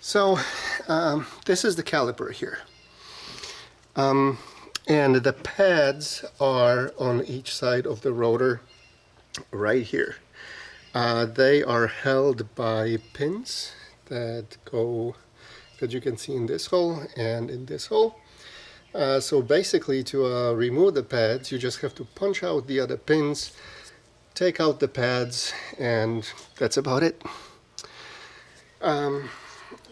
So this is the caliper here, and the pads are on each side of the rotor right here. They are held by pins that you can see in this hole and in this hole. So basically, to remove the pads, you just have to punch out the other pins, take out the pads, and that's about it.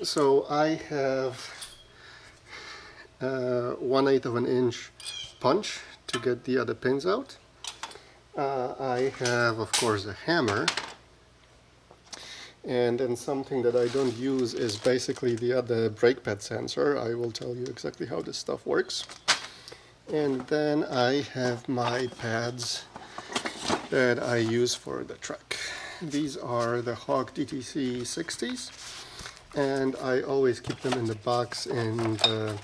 So I have 1/8 of an inch punch to get the other pins out. I have, of course, a hammer, and then something that I don't use is basically the other brake pad sensor. I will tell you exactly how this stuff works. And then I have my pads that I use for the truck. These are the Hawk DTC 60s, and I always keep them in the box in the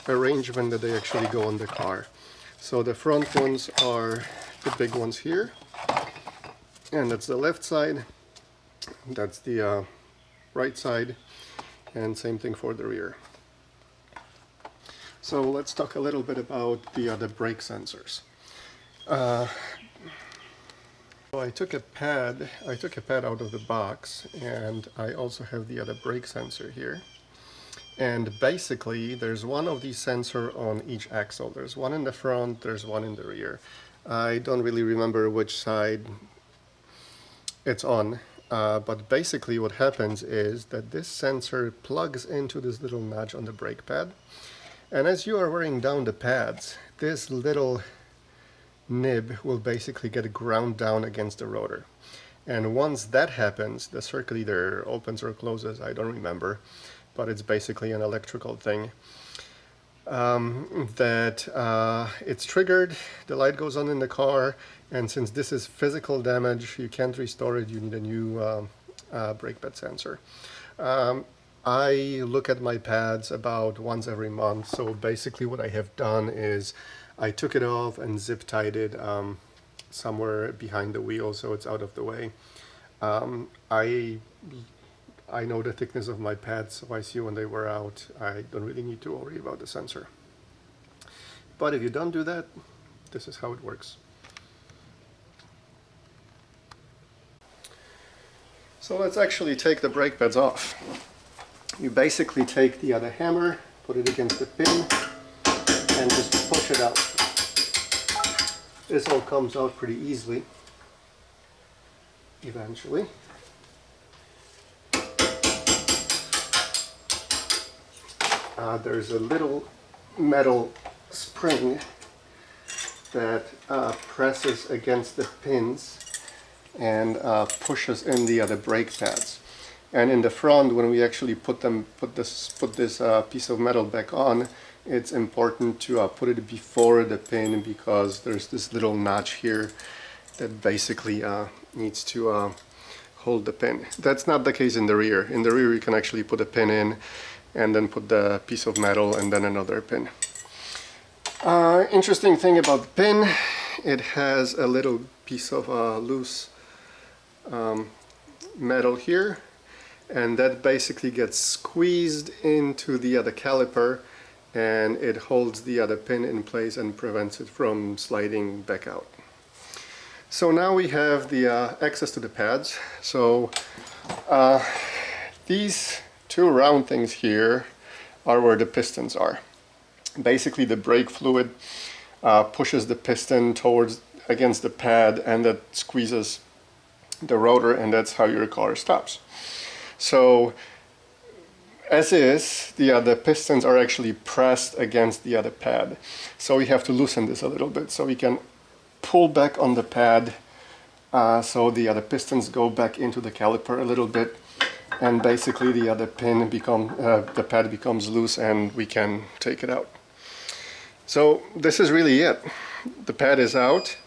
arrangement that they actually go on the car. So the front ones are the big ones here, and that's the left side, that's the right side, and same thing for the rear. So let's talk a little bit about the other brake sensors. So I took a pad out of the box, and I also have the other brake sensor here. And basically there's one of these sensors on each axle. There's one in the front, there's one in the rear. I don't really remember which side it's on, but basically what happens is that this sensor plugs into this little notch on the brake pad, and as you are wearing down the pads, this little nib will basically get ground down against the rotor. And once that happens, the circuit either opens or closes, I don't remember, but it's basically an electrical thing. It's triggered, the light goes on in the car, and since this is physical damage, you can't restore it, you need a new brake pad sensor. I look at my pads about once every month, so basically what I have done is I took it off and zip tied it somewhere behind the wheel so it's out of the way. I know the thickness of my pads, so I see when they wear out. I don't really need to worry about the sensor. But if you don't do that, this is how it works. So let's actually take the brake pads off. You basically take the other hammer, put it against the pin, and just push it out. This all comes out pretty easily eventually. There's a little metal spring that presses against the pins and pushes in the other brake pads. And in the front, when we actually put this piece of metal back on, it's important to put it before the pin, because there's this little notch here that basically needs to hold the pin. That's not the case in the rear. In the rear you can actually put a pin in and then put the piece of metal and then another pin. Interesting thing about the pin, it has a little piece of loose metal here, and that basically gets squeezed into the other caliper, and it holds the other pin in place and prevents it from sliding back out. So now we have the access to the pads. So these two round things here are where the pistons are. Basically the brake fluid pushes the piston against the pad, and that squeezes the rotor, and that's how your car stops. So as is, the pistons are actually pressed against the other pad. So we have to loosen this a little bit. So we can pull back on the pad so the other pistons go back into the caliper a little bit, and basically the other the pad becomes loose and we can take it out. So this is really it. The pad is out.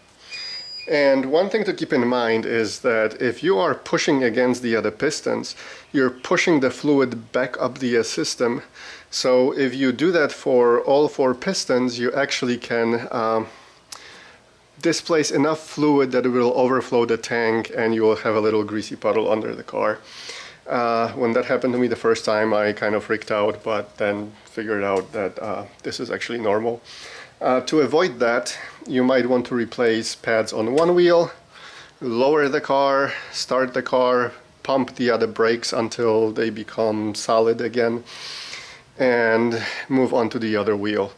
And one thing to keep in mind is that if you are pushing against the other pistons, you're pushing the fluid back up the system. So if you do that for all 4 pistons, you actually can displace enough fluid that it will overflow the tank, and you will have a little greasy puddle under the car. When that happened to me the first time, I kind of freaked out, but then figured out that this is actually normal. To avoid that, you might want to replace pads on one wheel, lower the car, start the car, pump the other brakes until they become solid again, and move on to the other wheel.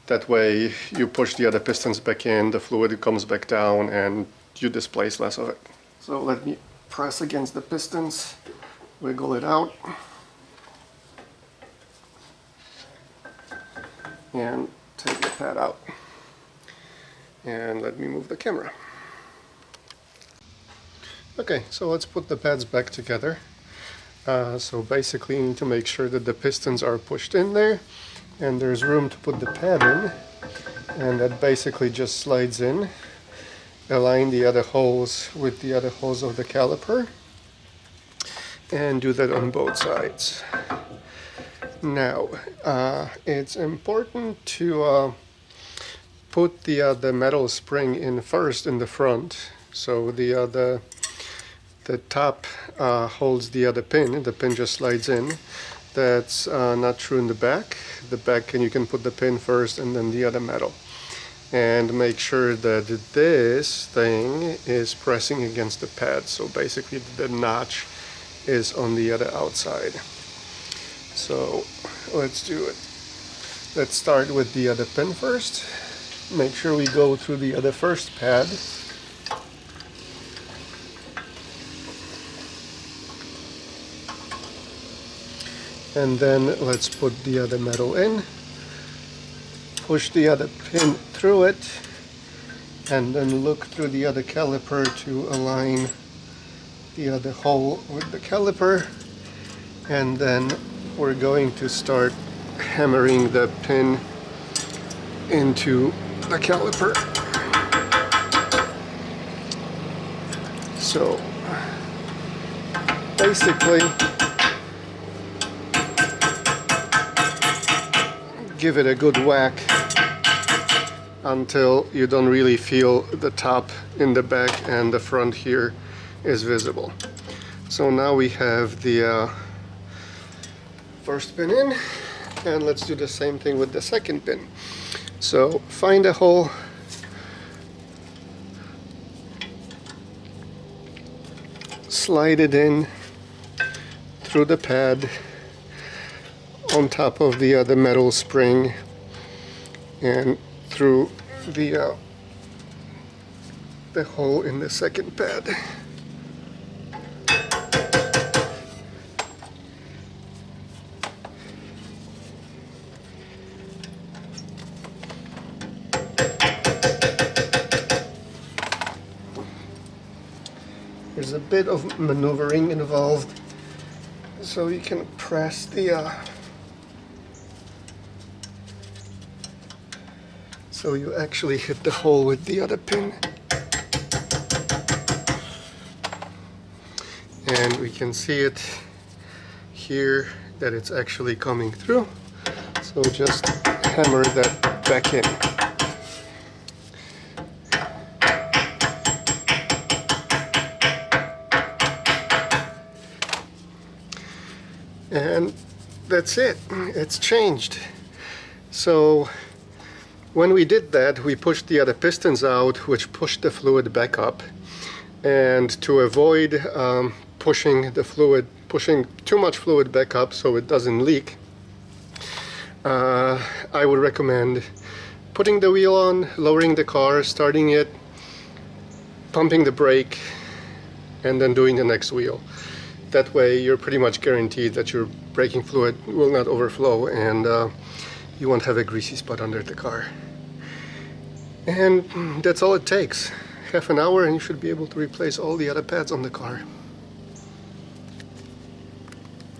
That way you push the other pistons back in, the fluid comes back down, and you displace less of it. So let me press against the pistons, wiggle it out, and take the pad out. And let me move the camera. Okay, so let's put the pads back together. So basically you need to make sure that the pistons are pushed in there and there's room to put the pad in, and that basically just slides in. Align the other holes with the other holes of the caliper and do that on both sides. Now it's important to put the metal spring in first in the front, so the top holds the other pin. The pin just slides in. That's not true in the back. The back, and you can put the pin first and then the other metal. And make sure that this thing is pressing against the pad. So basically the notch is on the other outside. So let's do it. Let's start with the other pin first. Make sure we go through the other first pad. And then let's put the other metal in, push the other pin through it, and then look through the other caliper to align the other hole with the caliper. And then we're going to start hammering the pin into the caliper. So basically give it a good whack until you don't really feel the top in the back and the front here is visible. So now we have the first pin in, and let's do the same thing with the second pin. So find a hole, slide it in through the pad on top of the other metal spring and through the hole in the second pad. There's a bit of maneuvering involved, so you can press the so you actually hit the hole with the other pin. And we can see it here that it's actually coming through. So just hammer that back in. And that's it. It's changed. So when we did that, we pushed the other pistons out, which pushed the fluid back up. And to avoid pushing too much fluid back up so it doesn't leak, I would recommend putting the wheel on, lowering the car, starting it, pumping the brake, and then doing the next wheel. That way you're pretty much guaranteed that your braking fluid will not overflow and you won't have a greasy spot under the car. And that's all it takes. Half an hour and you should be able to replace all the other pads on the car.